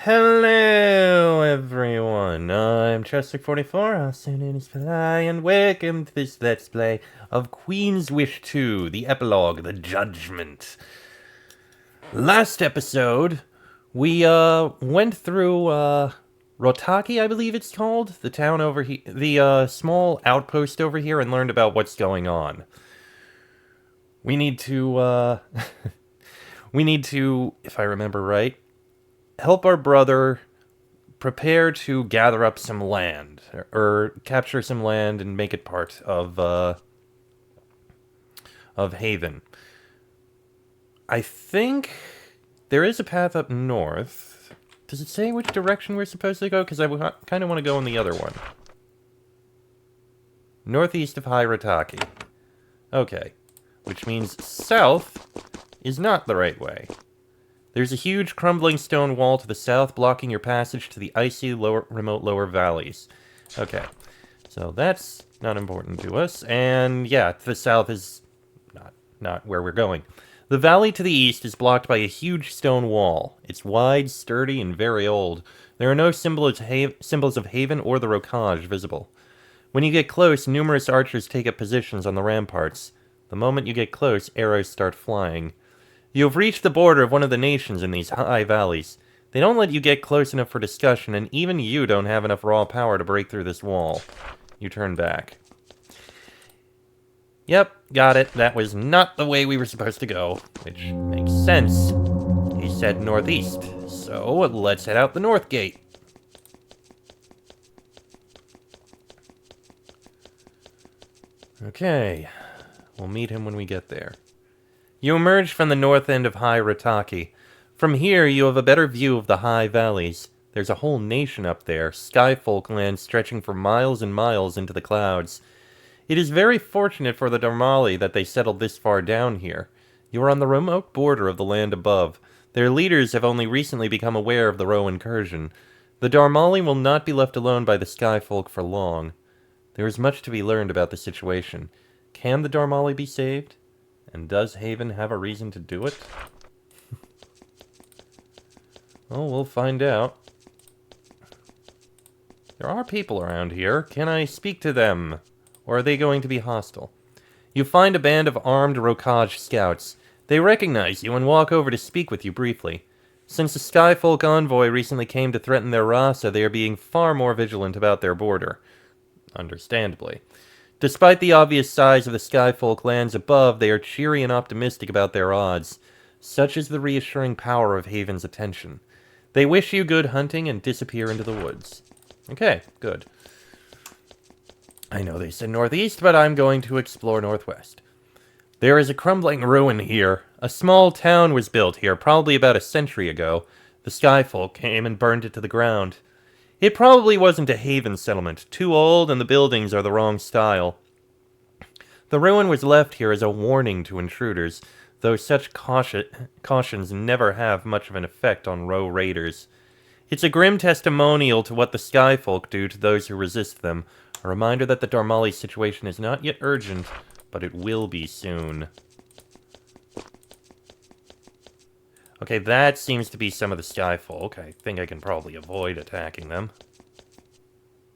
Hello, everyone. I'm Chester44, also known as Fly, and welcome to this Let's Play of Queen's Wish 2, the epilogue, the judgment. Last episode, we went through Rotaki, I believe it's called, the town over here, the small outpost over here, and learned about what's going on. We need to we need to, if I remember right, help our brother prepare to gather up some land, or capture some land and make it part of Haven. I think there is a path up north. Does it say which direction we're supposed to go? Because I kind of want to go in the other one. Northeast of Hirataki. Okay. Which means south is not the right way. There's a huge crumbling stone wall to the south blocking your passage to the icy remote lower valleys. Okay, so that's not important to us. And yeah, to the south is not where we're going. The valley to the east is blocked by a huge stone wall. It's wide, sturdy, and very old. There are no symbols of Haven or the Rokaj visible. When you get close, numerous archers take up positions on the ramparts. The moment you get close, arrows start flying. You have reached the border of one of the nations in these high valleys. They don't let you get close enough for discussion, and even you don't have enough raw power to break through this wall. You turn back. Yep, got it. That was not the way we were supposed to go, which makes sense. He said northeast, so let's head out the north gate. Okay, we'll meet him when we get there. You emerge from the north end of Hirataki. From here, you have a better view of the high valleys. There's a whole nation up there, skyfolk land stretching for miles and miles into the clouds. It is very fortunate for the Darmali that they settled this far down here. You are on the remote border of the land above. Their leaders have only recently become aware of the Ro incursion. The Darmali will not be left alone by the skyfolk for long. There is much to be learned about the situation. Can the Darmali be saved? And does Haven have a reason to do it? Oh, we'll find out. There are people around here. Can I speak to them? Or are they going to be hostile? You find a band of armed Rokaj scouts. They recognize you and walk over to speak with you briefly. Since the Skyfolk envoy recently came to threaten their Rasa, they are being far more vigilant about their border. Understandably. Despite the obvious size of the Skyfolk lands above, they are cheery and optimistic about their odds. Such is the reassuring power of Haven's attention. They wish you good hunting and disappear into the woods. Okay, good. I know they said northeast, but I'm going to explore northwest. There is a crumbling ruin here. A small town was built here, probably about a century ago. The Skyfolk came and burned it to the ground. It probably wasn't a Haven settlement, too old and the buildings are the wrong style. The ruin was left here as a warning to intruders, though such cautions never have much of an effect on Ro raiders. It's a grim testimonial to what the Skyfolk do to those who resist them, a reminder that the Darmali situation is not yet urgent, but it will be soon. Okay, that seems to be some of the Skyfolk. I think I can probably avoid attacking them.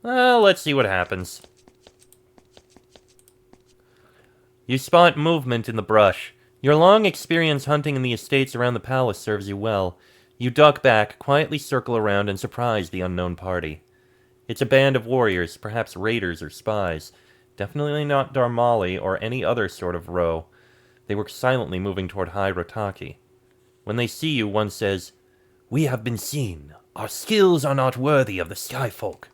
Well, let's see what happens. You spot movement in the brush. Your long experience hunting in the estates around the palace serves you well. You duck back, quietly circle around, and surprise the unknown party. It's a band of warriors, perhaps raiders or spies. Definitely not Darmali or any other sort of Ro. They were silently moving toward Hirataki. When they see you, one says, "We have been seen. Our skills are not worthy of the Skyfolk."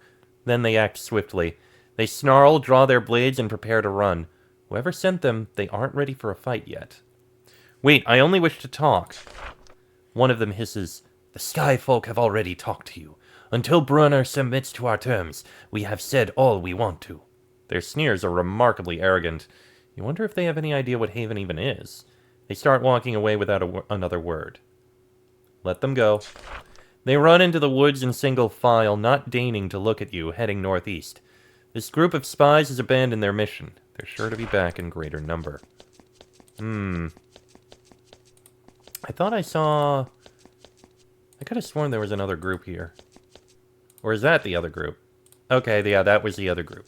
Then they act swiftly. They snarl, draw their blades, and prepare to run. Whoever sent them, they aren't ready for a fight yet. Wait, I only wish to talk. One of them hisses, "The Skyfolk have already talked to you. Until Brunner submits to our terms, we have said all we want to." Their sneers are remarkably arrogant. You wonder if they have any idea what Haven even is. They start walking away without another word. Let them go. They run into the woods in single file, not deigning to look at you, heading northeast. This group of spies has abandoned their mission. They're sure to be back in greater number. I thought I saw I could have sworn there was another group here. Or is that the other group? Okay, yeah, that was the other group.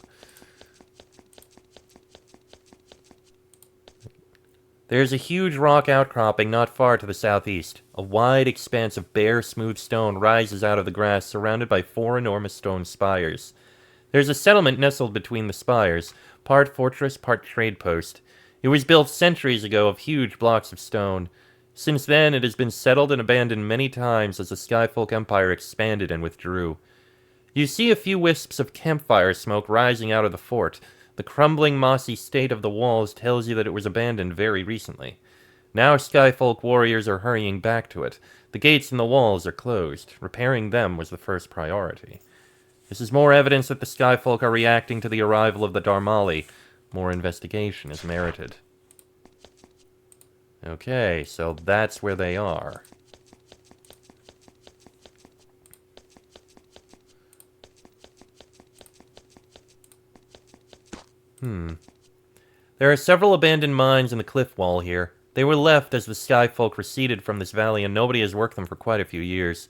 There's a huge rock outcropping not far to the southeast. A wide expanse of bare, smooth stone rises out of the grass, surrounded by 4 enormous stone spires. There's a settlement nestled between the spires, part fortress, part trade post. It was built centuries ago of huge blocks of stone. Since then, it has been settled and abandoned many times as the Skyfolk Empire expanded and withdrew. You see a few wisps of campfire smoke rising out of the fort. The crumbling, mossy state of the walls tells you that it was abandoned very recently. Now Skyfolk warriors are hurrying back to it. The gates and the walls are closed. Repairing them was the first priority. This is more evidence that the Skyfolk are reacting to the arrival of the Darmali. More investigation is merited. Okay, so that's where they are. There are several abandoned mines in the cliff wall here. They were left as the Skyfolk receded from this valley, and nobody has worked them for quite a few years.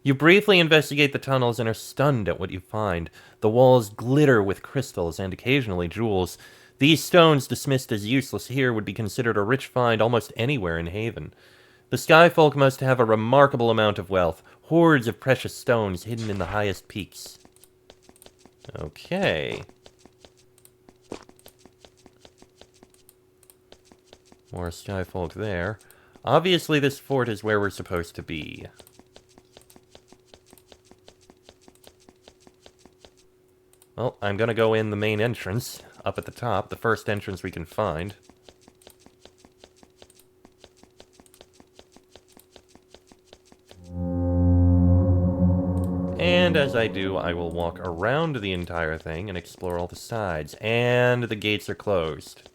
You briefly investigate the tunnels and are stunned at what you find. The walls glitter with crystals and occasionally jewels. These stones, dismissed as useless here, would be considered a rich find almost anywhere in Haven. The Skyfolk must have a remarkable amount of wealth, hordes of precious stones hidden in the highest peaks. Okay. More Skyfolk there. Obviously, this fort is where we're supposed to be. Well, I'm gonna go in the main entrance, up at the top, the first entrance we can find. And as I do, I will walk around the entire thing and explore all the sides. And the gates are closed.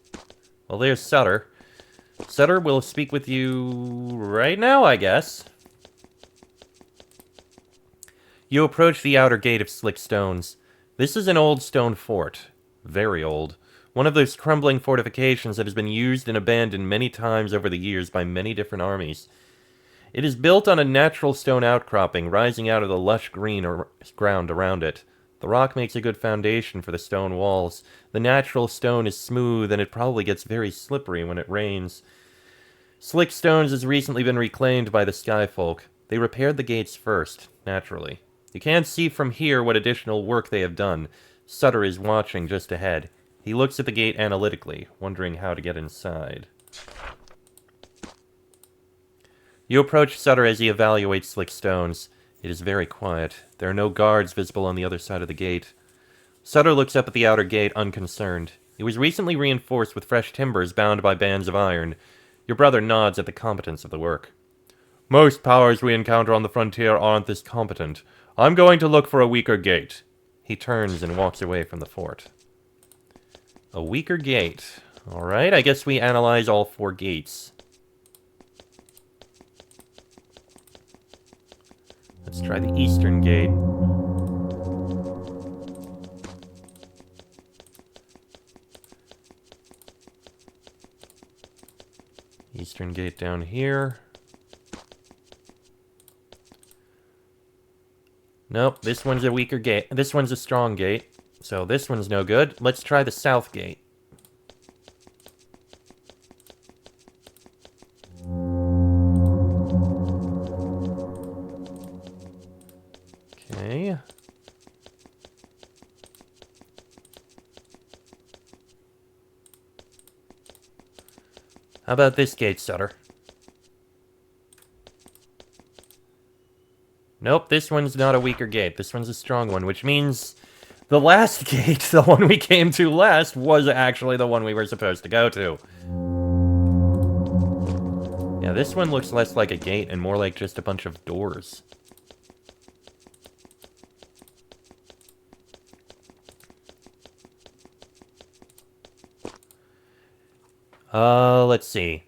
Well, there's Sutter. Sutter will speak with you right now, I guess. You approach the outer gate of slick stones. This is an old stone fort. Very old. One of those crumbling fortifications that has been used and abandoned many times over the years by many different armies. It is built on a natural stone outcropping rising out of the lush green ground around it. The rock makes a good foundation for the stone walls. The natural stone is smooth, and it probably gets very slippery when it rains. Slick Stones has recently been reclaimed by the Skyfolk. They repaired the gates first, naturally. You can't see from here what additional work they have done. Sutter is watching just ahead. He looks at the gate analytically, wondering how to get inside. You approach Sutter as he evaluates Slick Stones. It is very quiet. There are no guards visible on the other side of the gate. Sutter looks up at the outer gate, unconcerned. It was recently reinforced with fresh timbers bound by bands of iron. Your brother nods at the competence of the work. Most powers we encounter on the frontier aren't this competent. I'm going to look for a weaker gate. He turns and walks away from the fort. A weaker gate. Alright, I guess we analyze all 4 gates. Let's try the eastern gate. Eastern gate down here. Nope, this one's a weaker gate. This one's a strong gate. So this one's no good. Let's try the south gate. Okay. How about this gate, Sutter? Nope, this one's not a weaker gate. This one's a strong one, which means the last gate, the one we came to last, was actually the one we were supposed to go to. Yeah, this one looks less like a gate and more like just a bunch of doors. Let's see.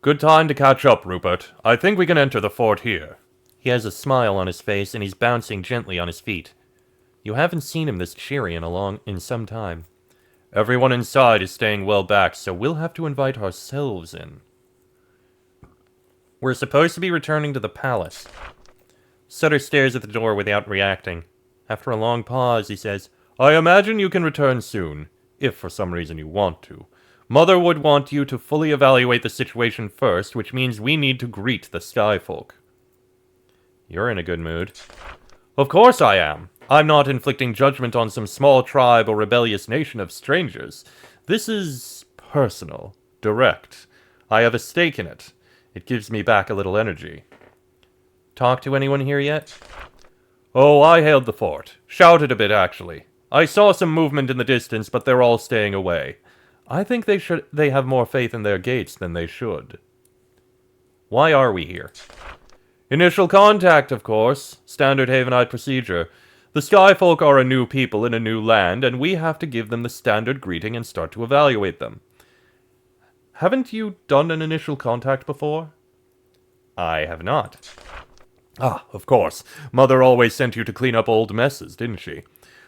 Good time to catch up, Rupert. I think we can enter the fort here. He has a smile on his face, and he's bouncing gently on his feet. You haven't seen him this cheery in some time. Everyone inside is staying well back, so we'll have to invite ourselves in. We're supposed to be returning to the palace. Sutter stares at the door without reacting. After a long pause, he says, I imagine you can return soon, if for some reason you want to. Mother would want you to fully evaluate the situation first, which means we need to greet the Skyfolk. You're in a good mood. Of course I am. I'm not inflicting judgment on some small tribe or rebellious nation of strangers. This is personal, direct. I have a stake in it. It gives me back a little energy. Talk to anyone here yet? Oh, I hailed the fort. Shouted a bit, actually. I saw some movement in the distance, but they're all staying away. I think they have more faith in their gates than they should. Why are we here? Initial contact, of course. Standard Havenite procedure. The Skyfolk are a new people in a new land, and we have to give them the standard greeting and start to evaluate them. Haven't you done an initial contact before? I have not. Ah, of course. Mother always sent you to clean up old messes, didn't she?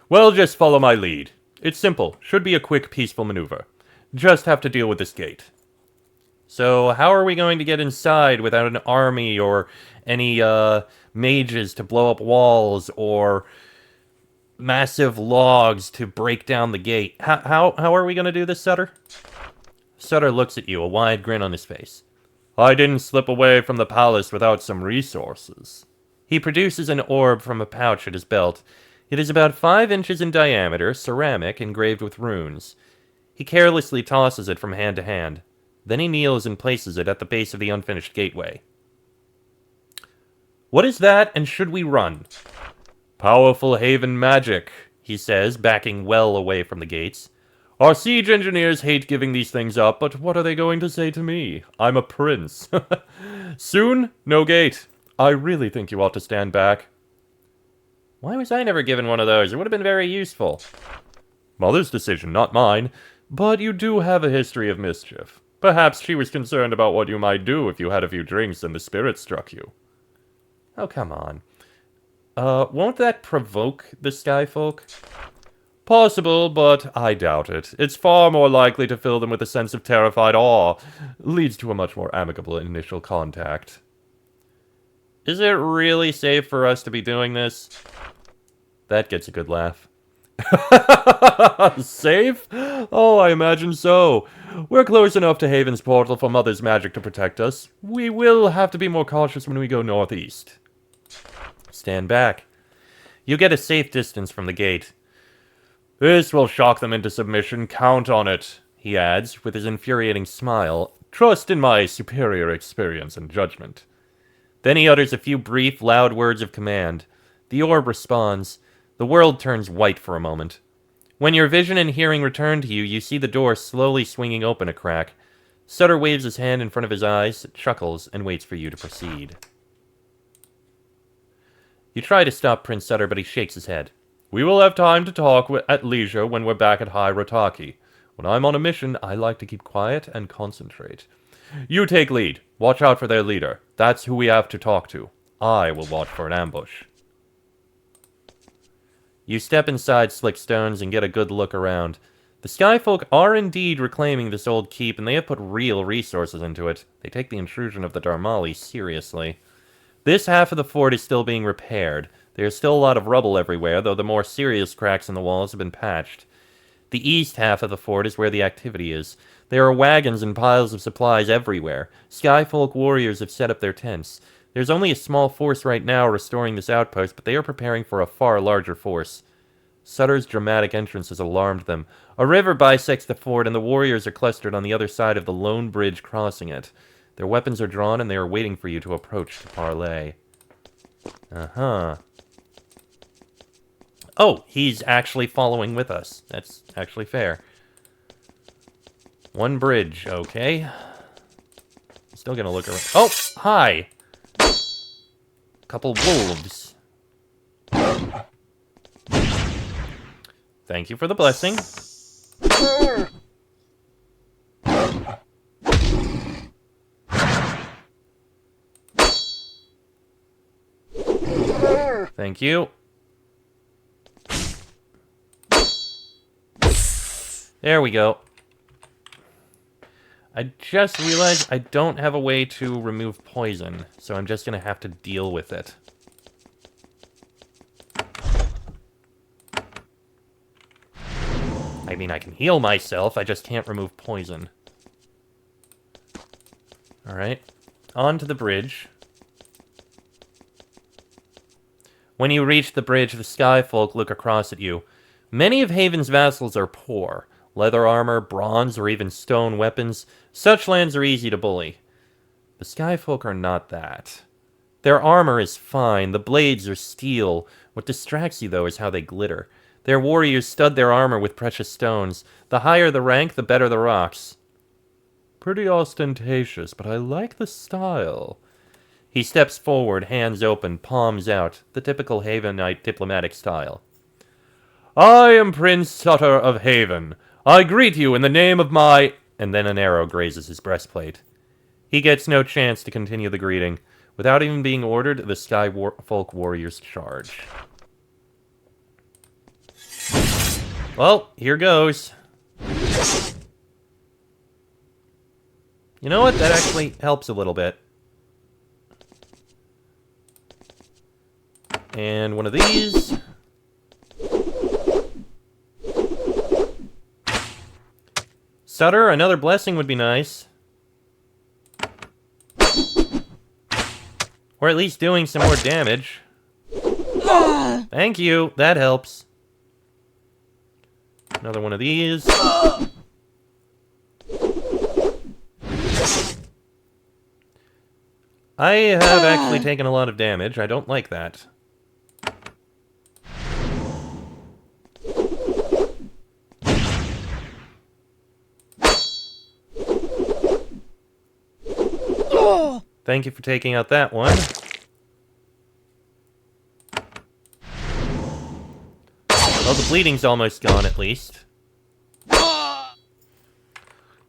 Well, just follow my lead. It's simple. Should be a quick, peaceful maneuver. Just have to deal with this gate. So, how are we going to get inside without an army or any, mages to blow up walls or massive logs to break down the gate? How are we going to do this, Sutter? Sutter looks at you, a wide grin on his face. I didn't slip away from the palace without some resources. He produces an orb from a pouch at his belt. It is about 5 inches in diameter, ceramic, engraved with runes. He carelessly tosses it from hand to hand. Then he kneels and places it at the base of the unfinished gateway. What is that, and should we run? Powerful Haven magic, he says, backing well away from the gates. Our siege engineers hate giving these things up, but what are they going to say to me? I'm a prince. Soon, no gate. I really think you ought to stand back. Why was I never given one of those? It would have been very useful. Mother's decision, not mine. But you do have a history of mischief. Perhaps she was concerned about what you might do if you had a few drinks and the spirit struck you. Oh, come on. Won't that provoke the Skyfolk? Possible, but I doubt it. It's far more likely to fill them with a sense of terrified awe. Leads to a much more amicable initial contact. Is it really safe for us to be doing this? That gets a good laugh. Safe? Oh, I imagine so. We're close enough to Haven's portal for Mother's magic to protect us. We will have to be more cautious when we go northeast. Stand back. You get a safe distance from the gate. This will shock them into submission, count on it, he adds, with his infuriating smile. Trust in my superior experience and judgment. Then he utters a few brief, loud words of command. The orb responds. The world turns white for a moment. When your vision and hearing return to you, you see the door slowly swinging open a crack. Sutter waves his hand in front of his eyes, chuckles, and waits for you to proceed. You try to stop Prince Sutter, but he shakes his head. We will have time to talk at leisure when we're back at High Rotaki. When I'm on a mission, I like to keep quiet and concentrate. You take lead. Watch out for their leader. That's who we have to talk to. I will watch for an ambush. You step inside Slick Stones and get a good look around. The Skyfolk are indeed reclaiming this old keep, and they have put real resources into it. They take the intrusion of the Dharmali seriously. This half of the fort is still being repaired. There's still a lot of rubble everywhere, though the more serious cracks in the walls have been patched. The east half of the fort is where the activity is. There are wagons and piles of supplies everywhere. Skyfolk warriors have set up their tents. There's only a small force right now restoring this outpost, but they are preparing for a far larger force. Sutter's dramatic entrance has alarmed them. A river bisects the fort, and the warriors are clustered on the other side of the lone bridge crossing it. Their weapons are drawn, and they are waiting for you to approach to parley. Uh-huh. Oh, he's actually following with us. That's actually fair. One bridge, okay. Still gonna look around. Oh, hi! Couple wolves. Thank you for the blessing. Thank you. There we go. I just realized I don't have a way to remove poison, so I'm just gonna have to deal with it. I mean, I can heal myself, I just can't remove poison. Alright, on to the bridge. When you reach the bridge, the Sky Folk look across at you. Many of Haven's vassals are poor. Leather armor, bronze, or even stone weapons. Such lands are easy to bully. The Sky Folk are not that. Their armor is fine, the blades are steel. What distracts you, though, is how they glitter. Their warriors stud their armor with precious stones. The higher the rank, the better the rocks. Pretty ostentatious, but I like the style. He steps forward, hands open, palms out, the typical Havenite diplomatic style. I am Prince Sutter of Haven. I greet you in the name of my... And then an arrow grazes his breastplate. He gets no chance to continue the greeting. Without even being ordered, the Sky Folk warriors charge. Well, here goes. You know what? That actually helps a little bit. And one of these. Sutter, another blessing would be nice. Or at least doing some more damage. Thank you, that helps. Another one of these. I have actually taken a lot of damage. I don't like that. Thank you for taking out that one. Well, the bleeding's almost gone, at least.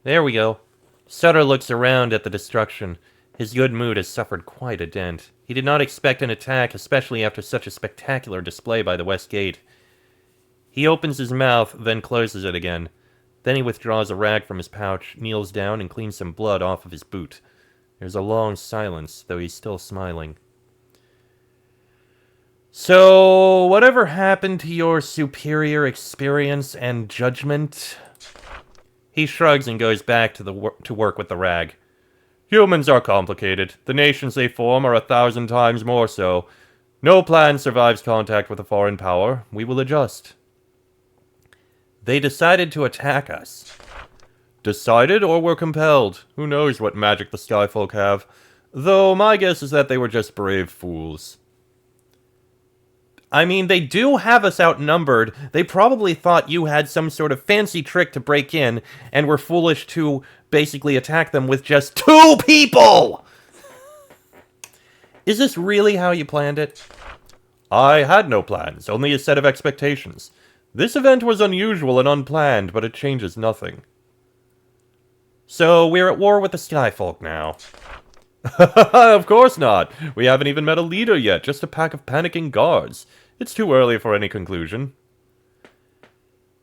There we go. Sutter looks around at the destruction. His good mood has suffered quite a dent. He did not expect an attack, especially after such a spectacular display by the West Gate. He opens his mouth, then closes it again. Then he withdraws a rag from his pouch, kneels down, and cleans some blood off of his boot. There's a long silence, though he's still smiling. So, whatever happened to your superior experience and judgment? He shrugs and goes back to work with the rag. Humans are complicated. The nations they form are 1,000 times more so. No plan survives contact with a foreign power. We will adjust. They decided to attack us. Decided or were compelled. Who knows what magic the Skyfolk have. Though my guess is that they were just brave fools. I mean, they do have us outnumbered. They probably thought you had some sort of fancy trick to break in, and were foolish to basically attack them with just 2 people! Is this really how you planned it? I had no plans, only a set of expectations. This event was unusual and unplanned, but it changes nothing. So, we're at war with the Skyfolk now. Of course not. We haven't even met a leader yet, just a pack of panicking guards. It's too early for any conclusion.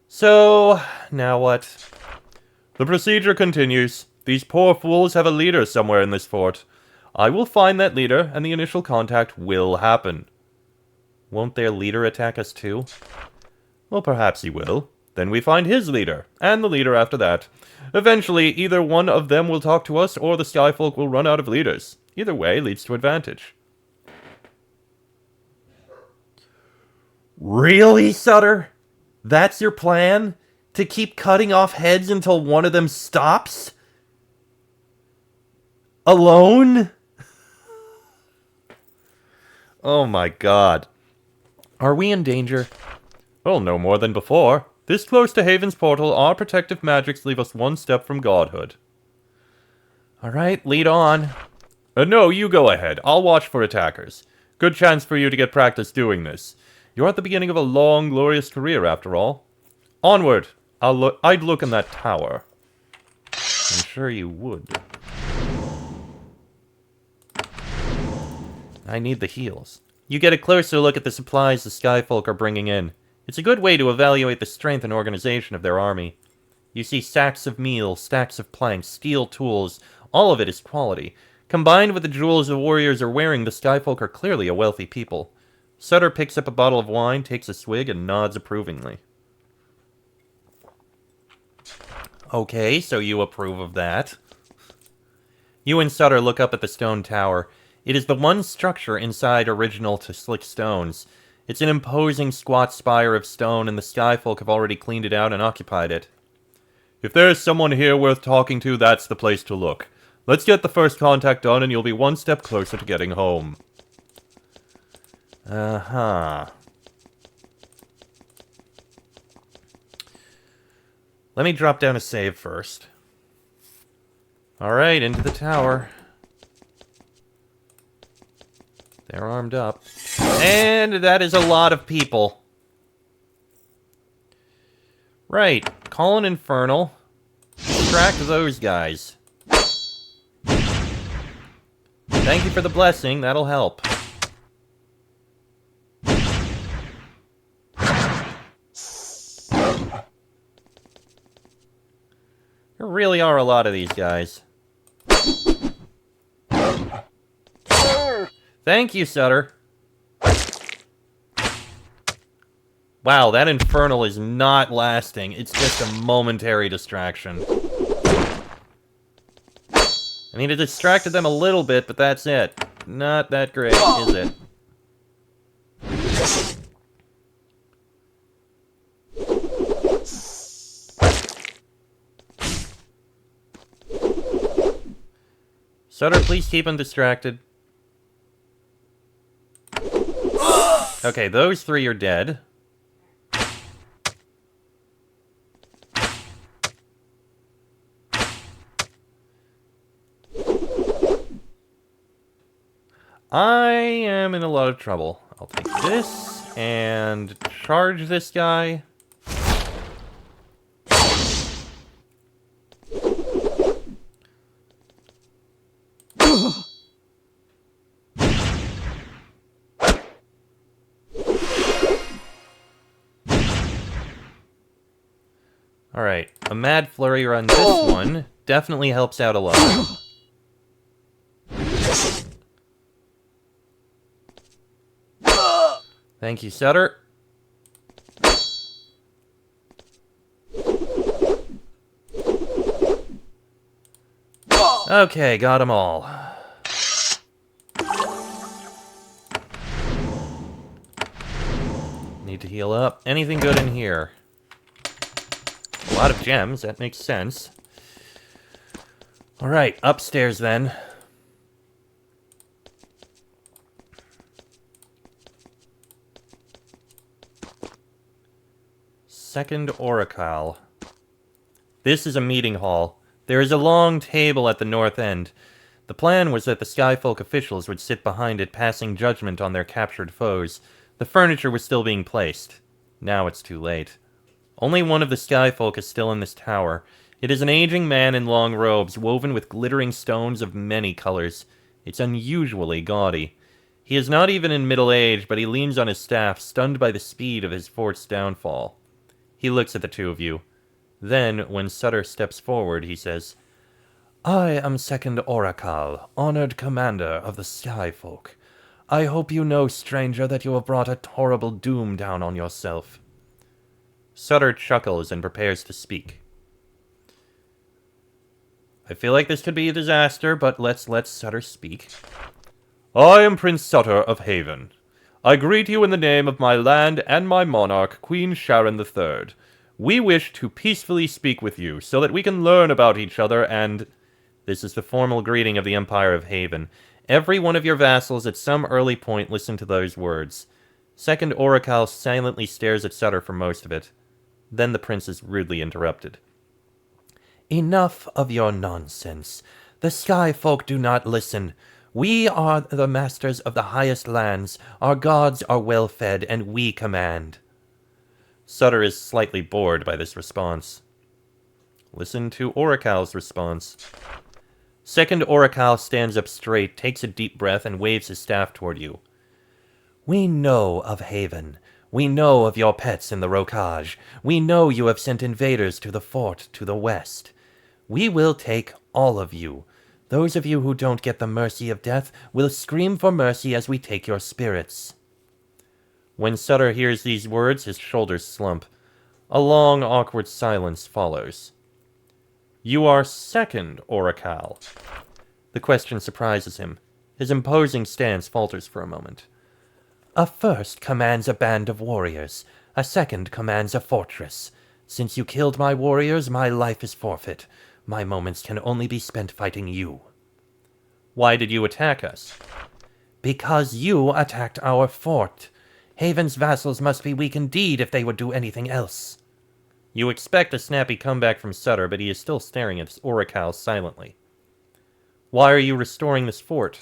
So, now what? The procedure continues. These poor fools have a leader somewhere in this fort. I will find that leader, and the initial contact will happen. Won't their leader attack us too? Well, perhaps he will. Then we find his leader, and the leader after that. Eventually, either one of them will talk to us, or the Skyfolk will run out of leaders. Either way leads to advantage. Really, Sutter? That's your plan? To keep cutting off heads until one of them stops? Alone? Oh my god. Are we in danger? Well, no more than before. This close to Haven's portal, our protective magics leave us one step from godhood. Alright, lead on. No, you go ahead. I'll watch for attackers. Good chance for you to get practice doing this. You're at the beginning of a long, glorious career, after all. Onward! I'd look in that tower. I'm sure you would. I need the heals. You get a closer look at the supplies the Skyfolk are bringing in. It's a good way to evaluate the strength and organization of their army. You see sacks of meal, stacks of planks, steel tools. All of it is quality. Combined with the jewels the warriors are wearing, the Skyfolk are clearly a wealthy people. Sutter picks up a bottle of wine, takes a swig, and nods approvingly. Okay, so you approve of that. You and Sutter look up at the stone tower. It is the one structure inside original to Slick Stones. It's an imposing squat spire of stone, and the Skyfolk have already cleaned it out and occupied it. If there's someone here worth talking to, that's the place to look. Let's get the first contact done, and you'll be one step closer to getting home. Uh-huh. Let me drop down a save first. Alright, into the tower. They're armed up. And that is a lot of people. Right, call an infernal. Distract those guys. Thank you for the blessing, that'll help. There really are a lot of these guys. Thank you, Sutter. Wow, that infernal is not lasting. It's just a momentary distraction. I mean, it distracted them a little bit, but that's it. Not that great, is it? Sutter, please keep him distracted. Okay, those three are dead. I am in a lot of trouble. I'll take this and charge this guy. Alright, a mad flurry on this one definitely helps out a lot. Thank you, Sutter. Okay, got them all. Need to heal up. Anything good in here? A lot of gems, that makes sense. Alright, upstairs then. Second Oracle. This is a meeting hall. There is a long table at the north end. The plan was that the Skyfolk officials would sit behind it, passing judgment on their captured foes. The furniture was still being placed. Now it's too late. Only one of the Skyfolk is still in this tower. It is an aging man in long robes, woven with glittering stones of many colors. It's unusually gaudy. He is not even in middle age, but he leans on his staff, stunned by the speed of his fort's downfall. He looks at the two of you. Then, when Sutter steps forward, he says, I am Second Oracle, honored commander of the Skyfolk. I hope you know, stranger, that you have brought a horrible doom down on yourself. Sutter chuckles and prepares to speak. I feel like this could be a disaster, but let's let Sutter speak. I am Prince Sutter of Haven. I greet you in the name of my land and my monarch, Queen Sharon III. We wish to peacefully speak with you, so that we can learn about each other and... This is the formal greeting of the Empire of Haven. Every one of your vassals at some early point listen to those words. Second Oracle silently stares at Sutter for most of it. Then the prince is rudely interrupted. Enough of your nonsense. The Skyfolk do not listen. We are the masters of the highest lands. Our gods are well-fed, and we command. Sutter is slightly bored by this response. Listen to Oracle's response. Second Oracle stands up straight, takes a deep breath, and waves his staff toward you. We know of Haven. We know of your pets in the Rokaj. We know you have sent invaders to the fort to the west. We will take all of you. Those of you who don't get the mercy of death will scream for mercy as we take your spirits." When Sutter hears these words, his shoulders slump. A long, awkward silence follows. "You are second, Oracal." The question surprises him. His imposing stance falters for a moment. "A first commands a band of warriors. A second commands a fortress. Since you killed my warriors, my life is forfeit. My moments can only be spent fighting you." "Why did you attack us?" "Because you attacked our fort. Haven's vassals must be weak indeed if they would do anything else." You expect a snappy comeback from Sutter, but he is still staring at Oracal silently. "Why are you restoring this fort?"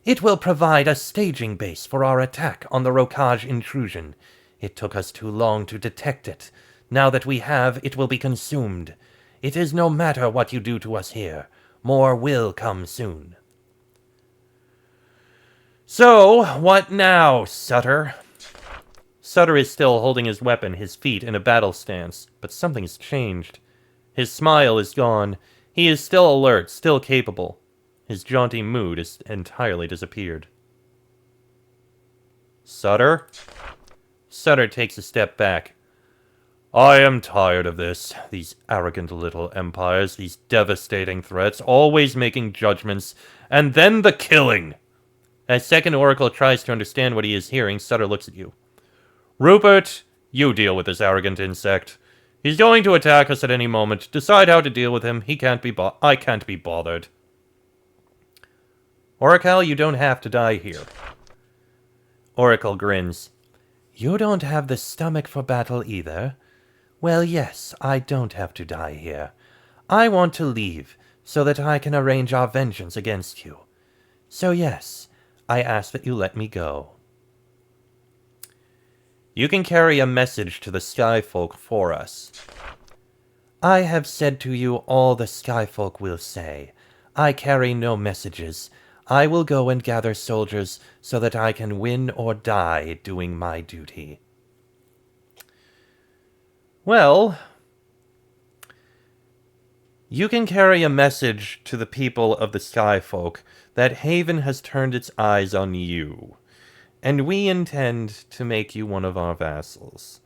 "It will provide a staging base for our attack on the Rokaj intrusion. It took us too long to detect it. Now that we have, it will be consumed. It is no matter what you do to us here. More will come soon." "So, what now, Sutter?" Sutter is still holding his weapon, his feet in a battle stance, but something's changed. His smile is gone. He is still alert, still capable. His jaunty mood has entirely disappeared. "Sutter?" Sutter takes a step back. "I am tired of this. These arrogant little empires, these devastating threats, always making judgments, and then the killing!" As Second Oracle tries to understand what he is hearing, Sutter looks at you. "Rupert, you deal with this arrogant insect. He's going to attack us at any moment. Decide how to deal with him. I can't be bothered." "Oracle, you don't have to die here." Oracle grins. "You don't have the stomach for battle either? Well, yes, I don't have to die here. I want to leave, so that I can arrange our vengeance against you. So yes, I ask that you let me go." "You can carry a message to the Skyfolk for us." "I have said to you all the Skyfolk will say. I carry no messages. I will go and gather soldiers so that I can win or die doing my duty." "Well, you can carry a message to the people of the Skyfolk that Haven has turned its eyes on you, and we intend to make you one of our vassals.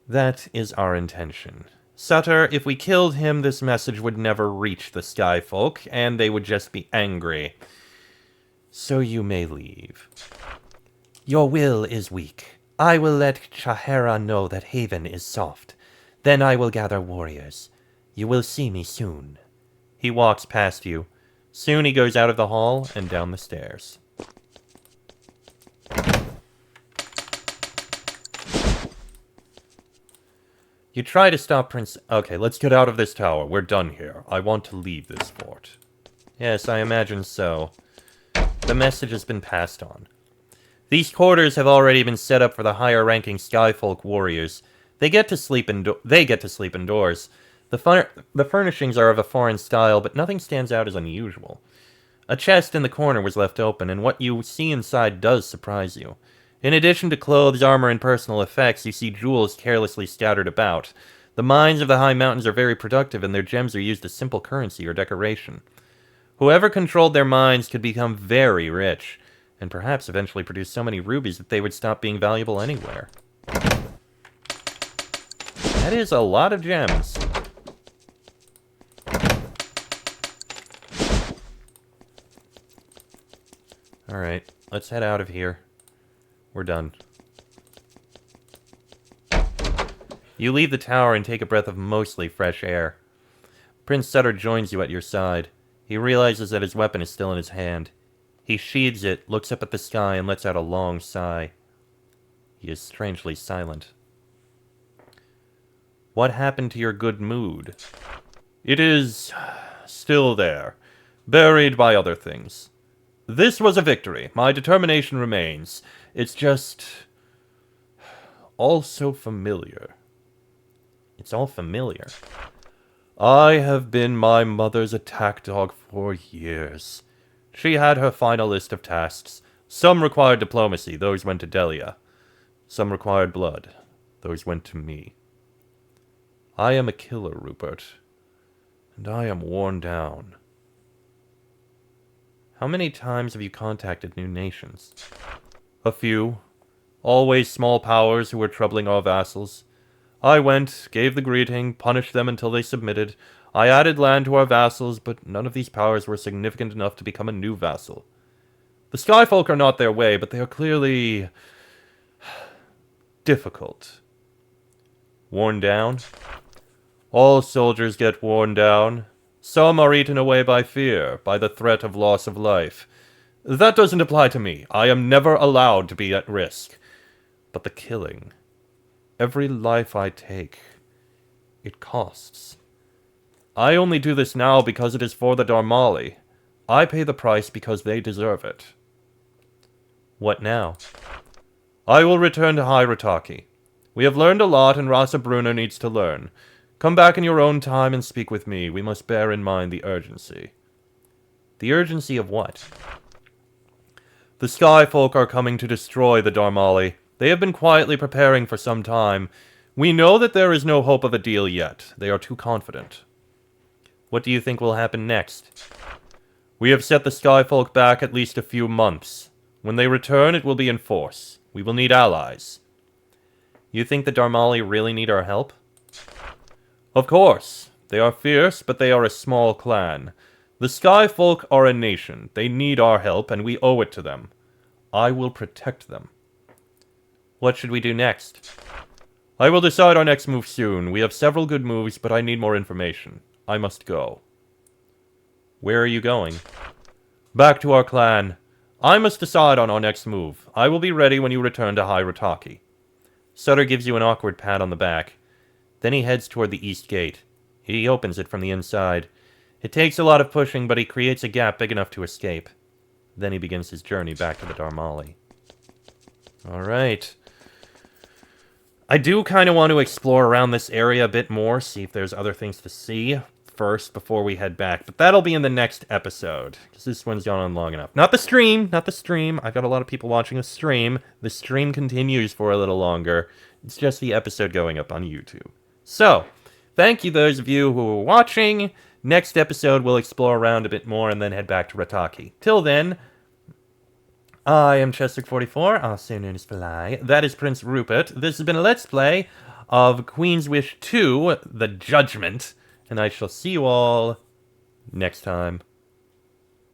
That is our intention. Sutter, if we killed him, this message would never reach the Skyfolk, and they would just be angry. So you may leave." "Your will is weak. I will let Chahera know that Haven is soft. Then I will gather warriors. You will see me soon." He walks past you. Soon he goes out of the hall and down the stairs. You try to stop Prince... Okay, let's get out of this tower. We're done here. I want to leave this fort. Yes, I imagine so. The message has been passed on. These quarters have already been set up for the higher-ranking Skyfolk warriors. They get to sleep indoors. The furnishings are of a foreign style, but nothing stands out as unusual. A chest in the corner was left open, and what you see inside does surprise you. In addition to clothes, armor, and personal effects, you see jewels carelessly scattered about. The mines of the high mountains are very productive, and their gems are used as simple currency or decoration. Whoever controlled their mines could become very rich, and perhaps eventually produce so many rubies that they would stop being valuable anywhere. That is a lot of gems. Alright, let's head out of here. We're done. You leave the tower and take a breath of mostly fresh air. Prince Sutter joins you at your side. He realizes that his weapon is still in his hand. He sheathes it, looks up at the sky, and lets out a long sigh. He is strangely silent. "What happened to your good mood?" "It is... still there. Buried by other things. This was a victory. My determination remains. It's just... all so familiar." It's all familiar. "I have been my mother's attack dog for years. She had her final list of tasks. Some required diplomacy, those went to Delia. Some required blood. Those went to me. I am a killer, Rupert. And I am worn down. How many times have you contacted new nations? A few. Always small powers who were troubling our vassals. I went, gave the greeting, punished them until they submitted. I added land to our vassals, but none of these powers were significant enough to become a new vassal. The Skyfolk are not their way, but they are clearly difficult. Worn down? All soldiers get worn down. Some are eaten away by fear, by the threat of loss of life. That doesn't apply to me. I am never allowed to be at risk. But the killing, every life I take, it costs. I only do this now because it is for the Darmali. I pay the price because they deserve it. What now? I will return to Hyrotaki. We have learned a lot, and Rasa Brunner needs to learn. Come back in your own time and speak with me. We must bear in mind the urgency. The urgency of what? The Skyfolk are coming to destroy the Darmali. They have been quietly preparing for some time. We know that there is no hope of a deal yet. They are too confident. What do you think will happen next? We have set the Skyfolk back at least a few months. When they return, it will be in force. We will need allies. You think the Darmali really need our help? Of course. They are fierce, but they are a small clan. The Skyfolk are a nation. They need our help, and we owe it to them. I will protect them. What should we do next? I will decide our next move soon. We have several good moves, but I need more information. I must go. Where are you going? Back to our clan. I must decide on our next move. I will be ready when you return to Hyrotaki. Sutter gives you an awkward pat on the back. Then he heads toward the east gate. He opens it from the inside. It takes a lot of pushing, but he creates a gap big enough to escape. Then he begins his journey back to the Darmali. Alright. I do kind of want to explore around this area a bit more, see if there's other things to see first before we head back. But that'll be in the next episode, because this one's gone on long enough. Not the stream! I've got a lot of people watching the stream. The stream continues for a little longer. It's just the episode going up on YouTube. So, thank you those of you who were watching. Next episode, we'll explore around a bit more and then head back to Rataki. Till then, I am Chester44, also known as Fly. That is Prince Rupert. This has been a Let's Play of Queen's Wish 2, The Judgment. And I shall see you all next time.